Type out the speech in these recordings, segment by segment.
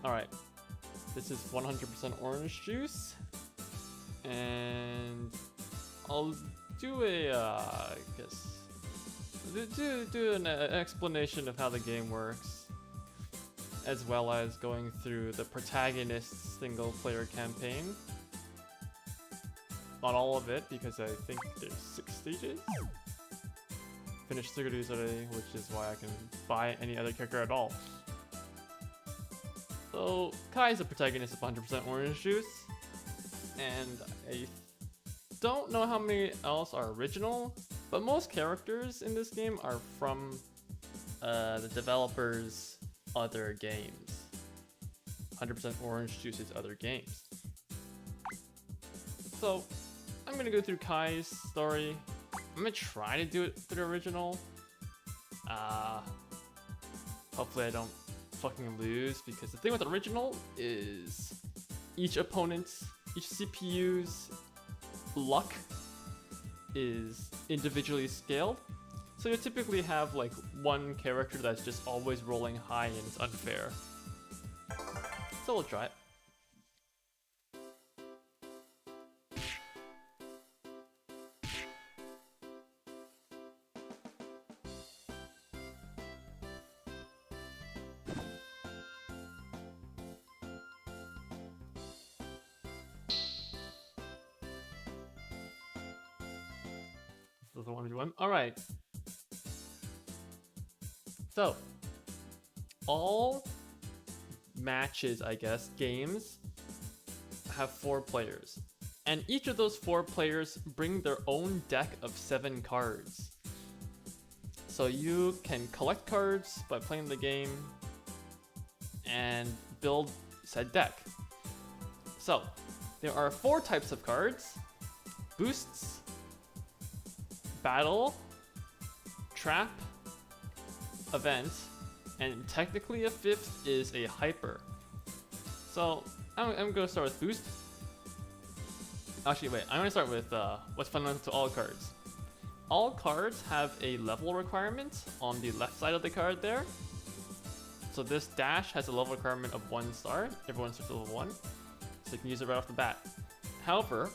Alright, this is 100% orange juice, and I'll do a, I guess, do an explanation of how the game works, as well as going through the protagonist's single-player campaign. Not all of it, because I think there's 6 stages. Finished Sigurd's already, which is why I can buy any other character at all. So, Kai is the protagonist of 100% orange juice, and I don't know how many else are original, but most characters in this game are from the developers' other games. 100% orange juice's other games. So, I'm gonna go through Kai's story. I'm gonna try to do it through the original. Hopefully I don't fucking lose, because the thing with the original is each opponent's, each CPU's luck is individually scaled. So you typically have like one character that's just always rolling high and it's unfair. So we'll try it. This is a 1v1. Alright. So, all matches, I guess, games, have 4 players. And each of those 4 players bring their own deck of 7 cards. So you can collect cards by playing the game and build said deck. So, there are 4 types of cards: boosts, battle, trap, event, and technically a 5th is a hyper. So I'm gonna start with boost. Actually, wait, I'm gonna start with what's fundamental to all cards. All cards have a level requirement on the left side of the card there. So this dash has a level requirement of 1 star. Everyone starts at level 1, so you can use it right off the bat. However,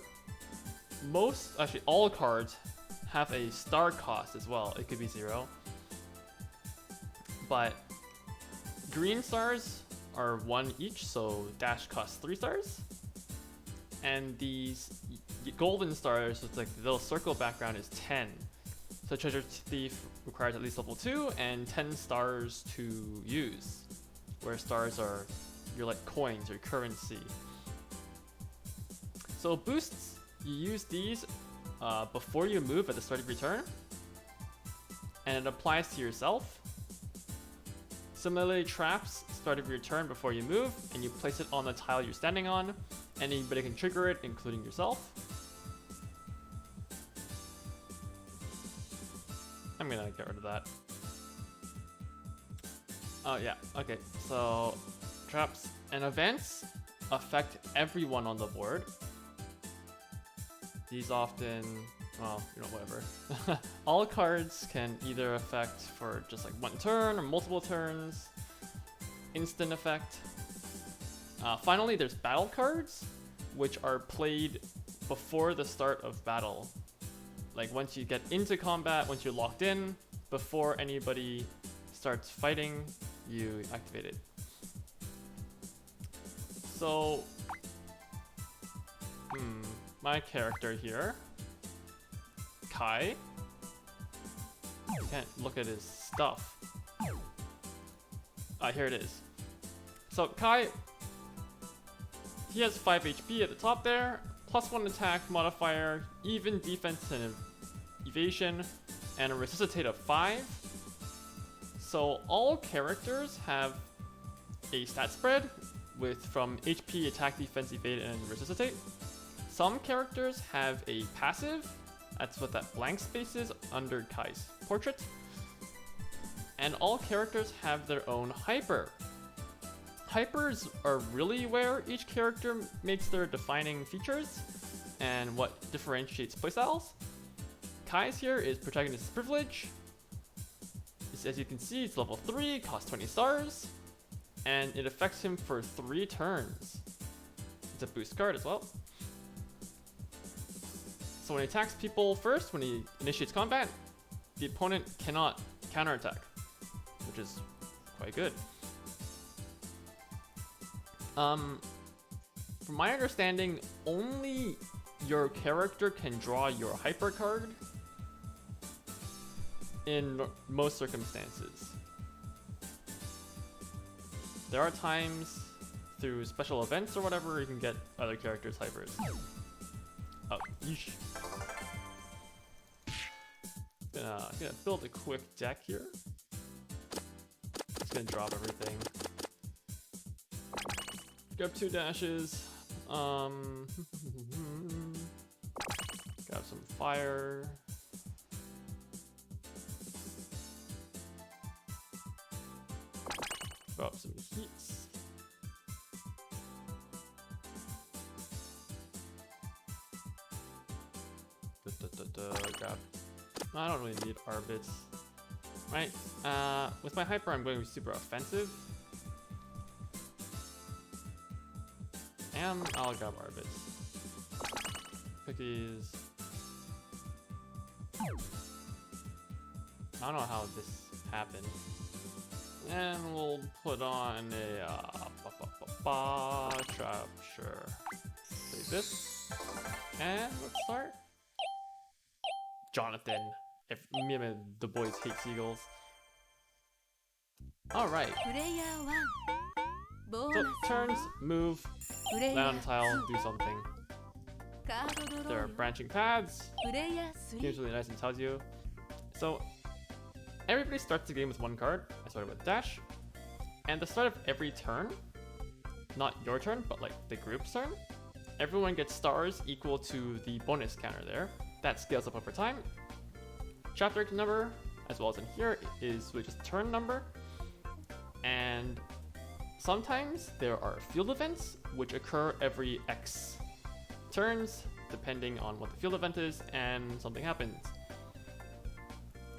actually all cards have a star cost as well. It could be 0. But green stars are 1 each, so dash costs 3 stars. And these golden stars with like the little circle background is 10. So Treasure Thief requires at least level 2 and 10 stars to use. Where stars are your like coins or currency. So boosts, you use these before you move at the start of your turn, and it applies to yourself. Similarly, traps start of your turn before you move, and you place it on the tile you're standing on. Anybody can trigger it, including yourself. I'm gonna get rid of that. Oh yeah, okay, so traps and events affect everyone on the board. These often, well, you know, whatever. All cards can either affect for just like 1 turn or multiple turns. Instant effect. Finally, there's battle cards, which are played before the start of battle. Like once you get into combat, once you're locked in, before anybody starts fighting, you activate it. So, my character here, Kai. You can't look at his stuff. Here it is. So Kai, he has 5 HP at the top there, +1 attack modifier, even defense and evasion, and a resuscitate of 5. So all characters have a stat spread with from HP, attack, defense, evade, and resuscitate. Some characters have a passive, that's what that blank space is under Kai's portrait. And all characters have their own hyper. Hypers are really where each character makes their defining features and what differentiates playstyles. Kai's here is Protagonist's Privilege. As you can see, it's level 3, costs 20 stars. and it affects him for 3 turns. It's a boost card as well. So when he attacks people first, when he initiates combat, the opponent cannot counterattack, which is quite good. From my understanding, only your character can draw your hyper card in most circumstances. There are times through special events or whatever you can get other characters' hypers. Oh, yeesh. Gonna build a quick deck here. Just gonna drop everything. Grab 2 dashes. Grab some fire. Drop some heats. Grab. I don't really need Arbits. Right? With my hyper, I'm going to be super offensive. And I'll grab Arbits. Cookies. I don't know how this happened. And we'll put on a trap, sure. Save this. And let's start. Jonathan. If me and the boys hate seagulls. Alright. So turns, move, land on tile, do something. There are branching paths. Game's really nice and tells you. So everybody starts the game with 1 card. I started with dash. And the start of every turn, not your turn, but like the group's turn, everyone gets stars equal to the bonus counter there. That scales up over time. Chapter number, as well as in here, is really just turn number. And sometimes there are field events which occur every X turns, depending on what the field event is, and something happens.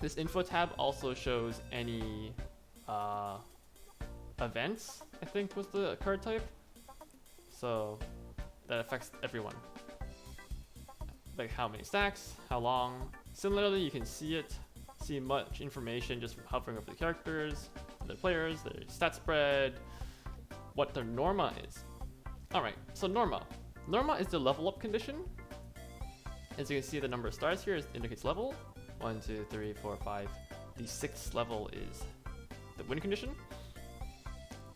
This info tab also shows any events, I think was the card type. So that affects everyone. Like how many stacks, how long. Similarly, you can see much information just from hovering over the characters, their players, their stat spread, what their Norma is. Alright, so Norma. Norma is the level up condition. As you can see, the number of stars here indicates level. 1, 2, 3, 4, 5. The 6th level is the win condition.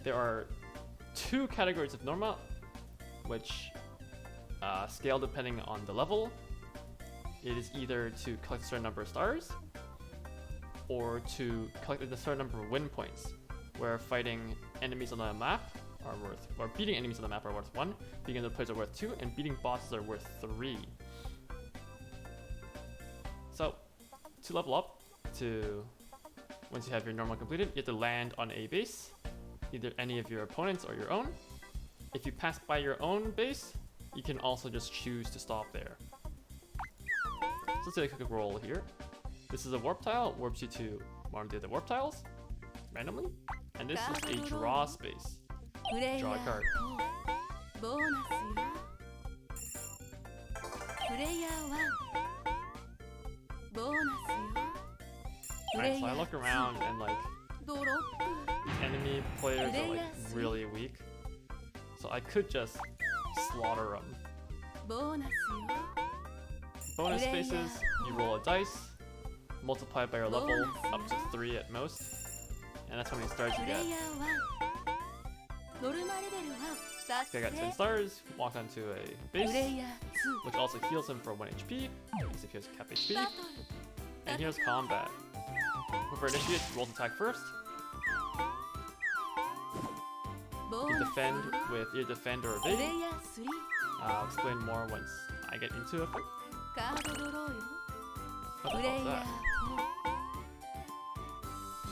There are 2 categories of Norma, which scale depending on the level. It is either to collect a certain number of stars, or to collect a certain number of win points, where fighting enemies on the map are worth, or beating enemies on the map are worth 1, beating other players are worth 2, and beating bosses are worth 3. So, to level up, once you have your normal completed, you have to land on a base, either any of your opponents or your own. If you pass by your own base, you can also just choose to stop there. So let's take a quick roll here. This is a warp tile, warps you to one of the other warp tiles, randomly. And this is a draw space. Draw a card. Alright, so I look around and like, enemy players are like really weak. So I could just slaughter them. Bonus spaces, you roll a dice, multiply by your level up to 3 at most, and that's how many stars you get. Okay, I got 10 stars, walk onto a base, which also heals him for 1 HP, because if he has cap HP. And here's combat. Whoever initiates rolls attack first. You defend with either defend or evade. I'll explain more once I get into it. What the hell is that?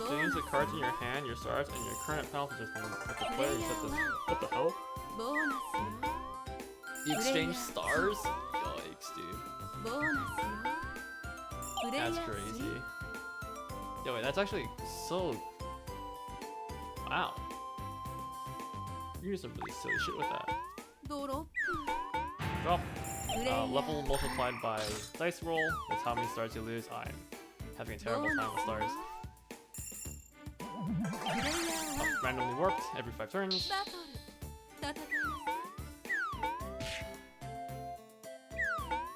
Change the cards in your hand, your stars, and your current penalty system with the player you set this. What the hell? You exchange stars? Yikes, dude. That's crazy. Yo, wait, that's actually so... Wow. can do some really silly shit with that. ドロッ Drop ププレイヤー level multiplied by dice roll. That's how many stars you lose. I'm having a terrible time with stars. プレイヤー1 Randomly warped every 5 turns. バトル戦います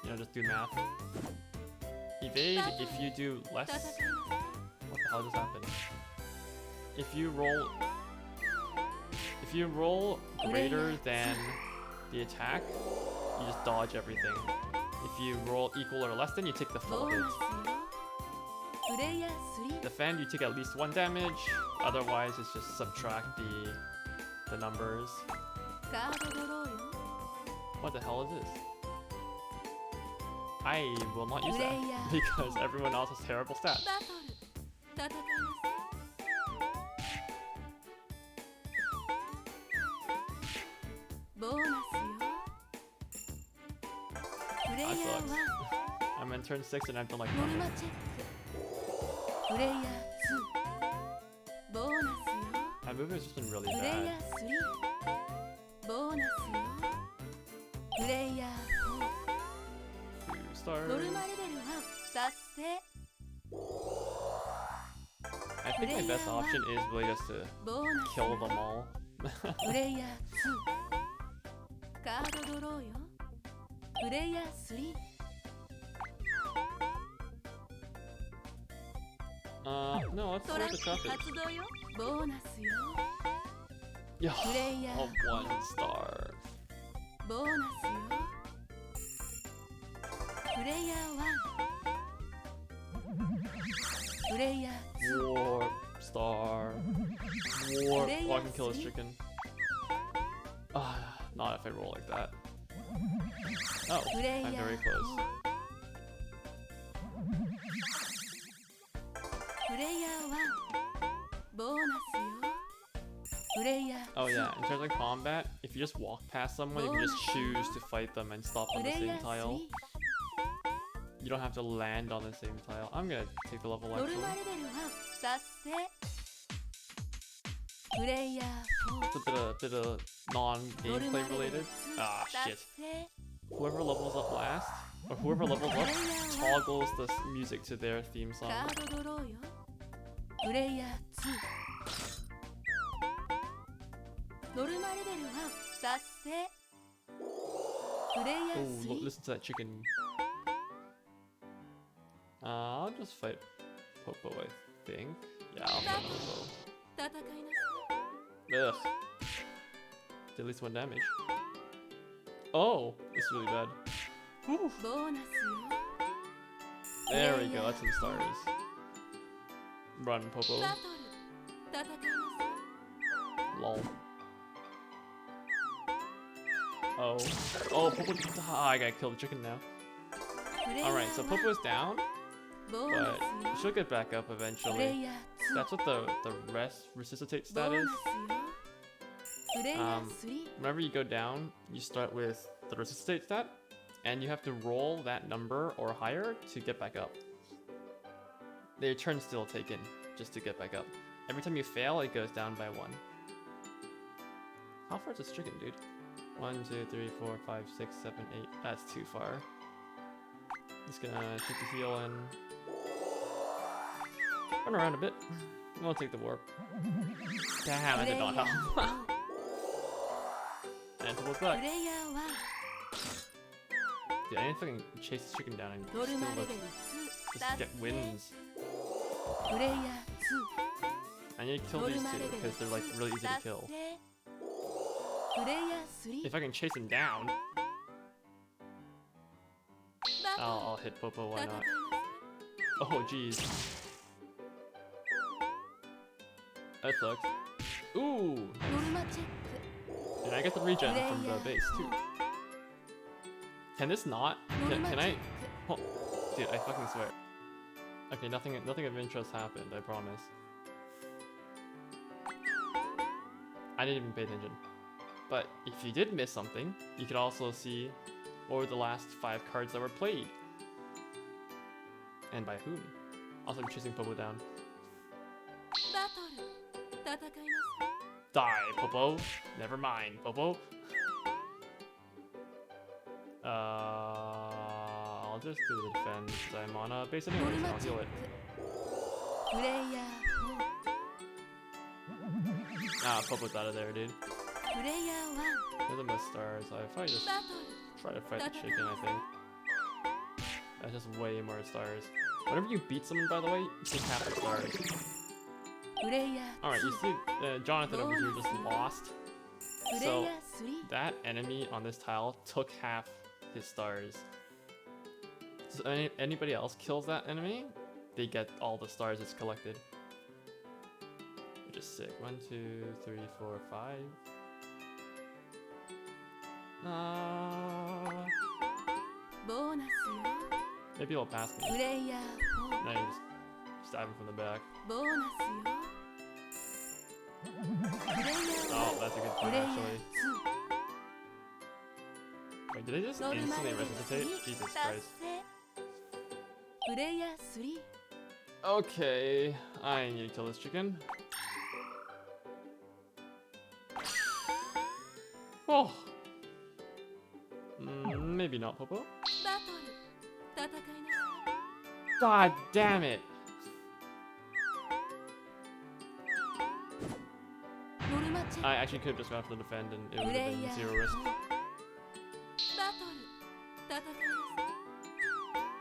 You know, just do math. Evade if you do less. 戦います What the hell just happened? If you roll greater than the attack, you just dodge everything. If you roll equal or less than, you take the ボ full ー hit. ナスよプレイヤー3 Defend, you take at least 1 damage. Otherwise, it's just subtract the numbers. カードドローよ What the hell is this? I will not use that Player. because everyone else has terrible stats. バトル戦いますボーナスよプレイヤ That ー sucks. 1 I'm in turn 6 and I've done like ノルマ nothing. チェックプレイヤー2ボーナスよ My movement has just been really プレイヤ bad. ー3ボーナスよプレイヤー 2 4ノル stars. マレベル1達成 I think my best option is really just to ボーナス kill them all. プレイヤー2カードドローよプレイヤー3 No, let's ト see ラ what ッ the ク trap is. 発動よボーナスよ Yeah, プレイヤー a 1 star. ボーナスよプレイヤー1プレイヤー Warp star. Warp. Oh, I can kill this chicken. Not if I roll like that. Oh, 2プレイ I'm ヤー very close. プレイヤー1ボーナスよプレイヤー Oh yeah, in terms of combat, if you just walk past someone, you can just choose to fight them and stop on プ the レイヤ same ー tile. 3 You don't have to land on the same tile. I'm gonna take the level ノ actually. ルマレベル1達成プレイヤー It's a bit of 4ノルマ non-gameplay レベル related. 2 Ah 達 shit. 成 Whoever levels up last, or whoever levels up, toggles the music to their theme カ song. ードドローよプレイヤー2ノルマレベル1達成プレイヤ Oh, ー look, 3 listen to that chicken. I'll just fight Popo, I think. Yeah, I'll fight Popo. 戦いなさ Ugh. Did at least 1 damage. Oh, it's really bad. Whew. いボーナスよ There we go, that's some stars. Run, Popo. バトル戦いなさ Lol. Oh. Oh, Popo. Ah, I gotta kill the chicken now. いプレイヤー Alright, so Popo is down, ボーナ but スよ she'll get back up プレイ eventually. ヤー That's what the resuscitate 2ボ stat ー is. ナスよプレイヤー3 Whenever you go down, you start with the resuscitate stat, and you have to roll that number or higher to get back up. Their turn's still taken just to get back up. Every time you fail, it goes down by 1. How far is this chicken, dude? 1, 2, 3, 4, 5, 6, 7, 8. That's too far. Just gonna take the heal and run around a bit. We'll take the warp. Damn, I プレ did イヤ not ー help. And Popo's プ back. レイヤー Dude, I need to fucking chase this chicken down and 1ノル steal マレベ the, ル just 2達 get 成 wins. プレイヤー I need to 2 kill ノ these ルマ two レベル because they're like 2 really easy to 達 kill. 成プレイヤー If I can chase him down, 3バ I'll ト hit Popo, ル why 戦いな not? さ Oh, jeez. That sucks. Ooh! いノルマチェック And I get the regen from the base too. Can this not? ノルマ Can チェッ I? ク Oh, dude, I fucking swear. Okay, nothing of interest happened, I promise. I didn't even pay attention. But if you did miss something, you could also see what were the last 5 cards that were played. And by whom. Also, I'm chasing Popo down. バトル戦いなさ Die, Popo. Never mind, Popo. I'll just do the defense. I'm on a base anyway, so I'll heal it. プレイヤー Ah, Popo's out of there, dude. 4プレイヤー There's the most stars. I probably just 1バトル try to fight the chicken, I think. That's just way more stars. Whenever you beat someone, by the way, you take half the stars. プレイヤー Alright, you see Jonathan over here just lost. プレイ So ヤー3 that enemy on this tile took half his stars. So anybody else kills that enemy, they get all the stars it's collected. Which is sick. 1, 2, 3, 4, 5.ボーナスよ Maybe he'll pass プ me. レイヤー Now you just stab him from the back. 4ボーナスよプレイヤー Oh, that's a good プ point レイヤー actually. Wait, did they just 2ノルマ instantly レベル resuscitate? 3 Jesus 達 Christ. 成プレイヤー 3 Okay, I need to kill this chicken. Oh. Maybe not, Popo. バトル戦いなさ God damn it. いノルマチェッ I actually could have just gone for the defend and it ク would プレ have イ been ヤー zero 4 risk. バトル戦いなさい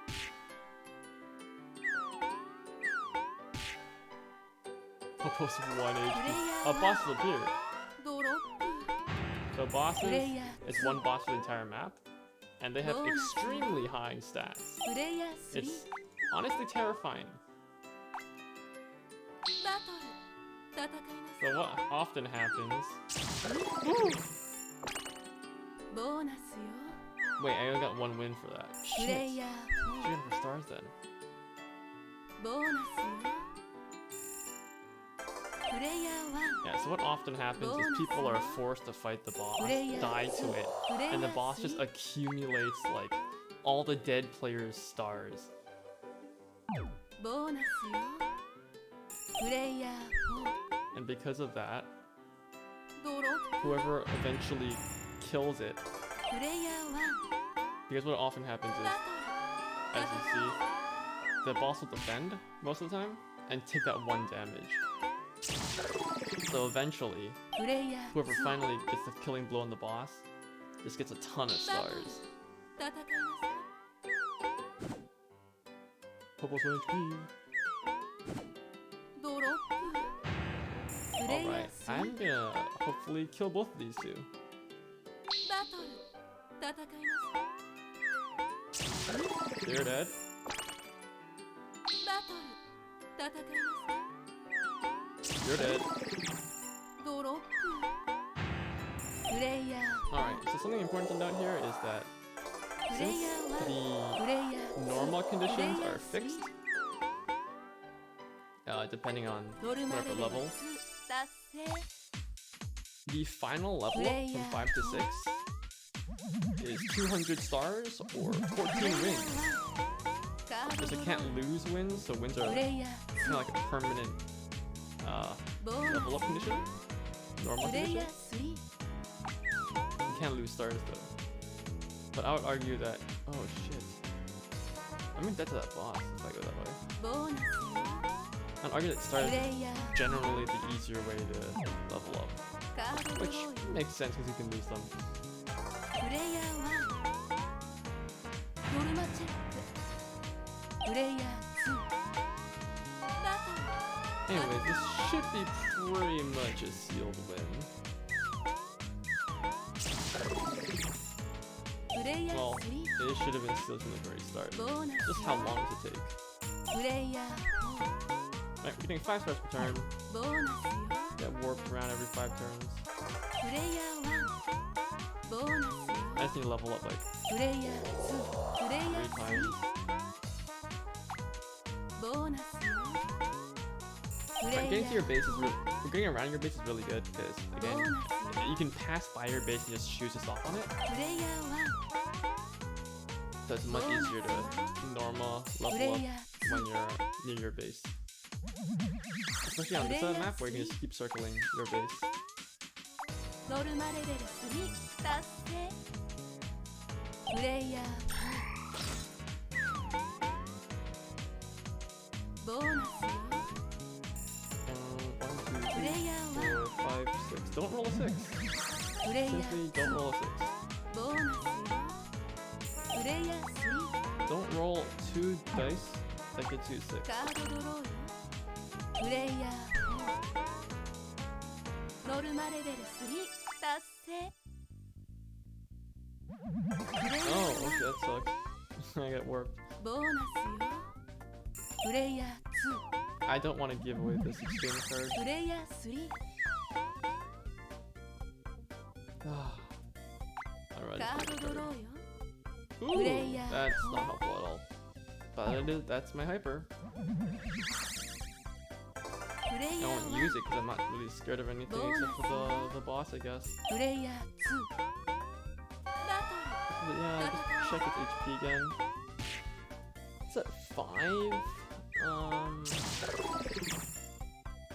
Popo's 1 HP. Player A boss has appeared. ドロッ So プ bosses, レイヤー it's one boss for the entire map. And they have Bonus. extremely high stats. プレイヤー 3 It's honestly terrifying. バトル戦いなさ So what often happens... いボーナスよ Wait, I only got 1 win for that. プレ Shit. イヤー Should have for stars then. 4ボーナスよプレイヤー Yeah, so what often happens is Bonus. people are forced to fight the boss, Player die to it, 1プレイヤー and the boss just 3 accumulates like all the dead players' stars. ボーナスよプレイヤー And because of that, 4ドロッ whoever eventually kills it, プレイヤー because what often happens 1 is, バ as ト you ル see, the boss will defend most of the time and take that 1 damage. So eventually, プレイヤー whoever 2 finally gets the killing blow on the boss just gets a ton of stars. 戦いなさい Popo's 1 HP. ドロッププレイヤ Alright, ー I'm gonna hopefully kill both of these two. 3バトル戦いなさい They're dead. バトル戦いなさい You're dead. ドロッププレイヤー Alright, so something important to note here is that プレ since イヤー1 the プレイヤー normal conditions Player are fixed, depending on ノルマレベ whatever ル level, 2達成 the final level up Player from 5 to 6 is 200 stars or 14 wins. カード Because it can't lose wins, so wins are プ kind レイヤー of like a permanent ボーナ level up condition. Normal スプレイ condition. ヤー 3 You can't lose stars though. But I would argue that, oh shit. I'm in debt to that boss if I go that way. ボーナスよ I'd argue that プ stars レイヤー generally the easier way to level up. カードドロ Which ーよ makes sense because you can lose them. プレイヤー1ノルマチェックプレイヤー2バト Anyway, this should be pretty much a sealed win. ルプレイヤー Well, 3 it should have been sealed from the very start. ボーナス Just how long does it take? プレイヤー Alright, we're getting 5 stars per turn. 4ボーナスよ Get warped around every 5 turns. プレイヤー1ボーナスよ I just need to level up like プレイヤー2プレイヤ 3 ー times. 3ボーナスよプレ Alright, イヤ getting to your ー base is getting around your base is really good because ボ again, ーナスよ you can pass by your base and just choose to stop on it. プレイヤー So it's much easier to normal 1プ level レ up イヤー when you're near your base. Especially on this map where you can just keep circling your base. ノルマレベル3達成プレイヤー4ボーナスよ 1, 2, 3, 4, 5, 6. Don't roll a 6. プレイヤー Simply don't roll a ボーナスよプレイヤー 6. Don't roll 2 dice that gets you 6. 3カードドローよプレイヤー4ノルマレベル3達成プレイヤー Oh, okay, that sucks. I got warped. ボーナスよプレイヤー I don't want to give away this exchange card. 2プレイヤー3 Alright. カードドローよ Ooh, Player. that's not helpful at all. But that's my hyper. プレイ I ヤー won't use it because I'm not really scared of anything except for the boss, I guess. プレイヤー2バ But yeah, just check its HP again. It's at 5.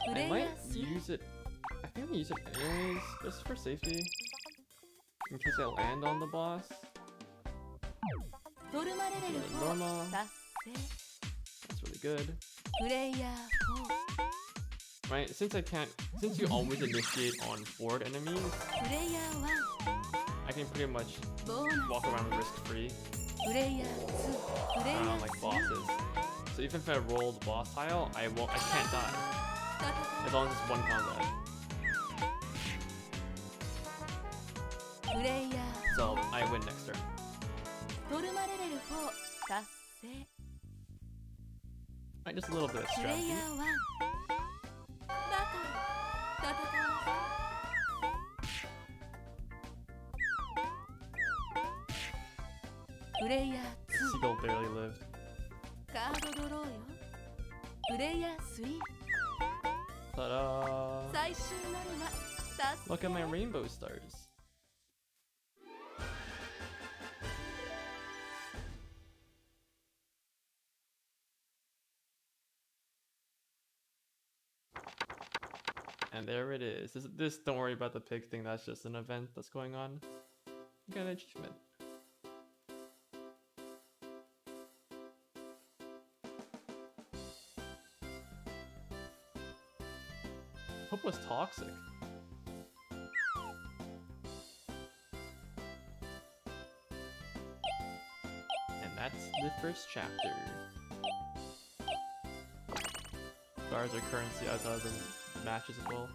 トルプ I レイヤ might ー3 use it. I think I'm gonna use it anyways, just for safety. In case I land on the boss. ノルマレベル Norma. 4達成 That's really good. プレイヤー Right, since you always initiate on forward enemies, 4プレイヤー I can pretty much 1ボーナ walk around risk-free スプレイヤー2プレイヤ around ー like 3 bosses. So even if I roll the boss tile, I can't die. As long as it's one combat. プレイヤー So I win next turn. ノルマレベル4達成 Right, just a little bit of プレイ strategy. ヤー1バトル戦うプレイヤー Seagull barely lived. 2カードドローよプレイヤー Ta-da! 3最終ノルマ達成 Look at my rainbow stars. And there it is. This don't worry about the pig thing, that's just an event that's going on. You got an achievement. Hope was toxic. And that's the first chapter. Stars are currency as are the matches as well.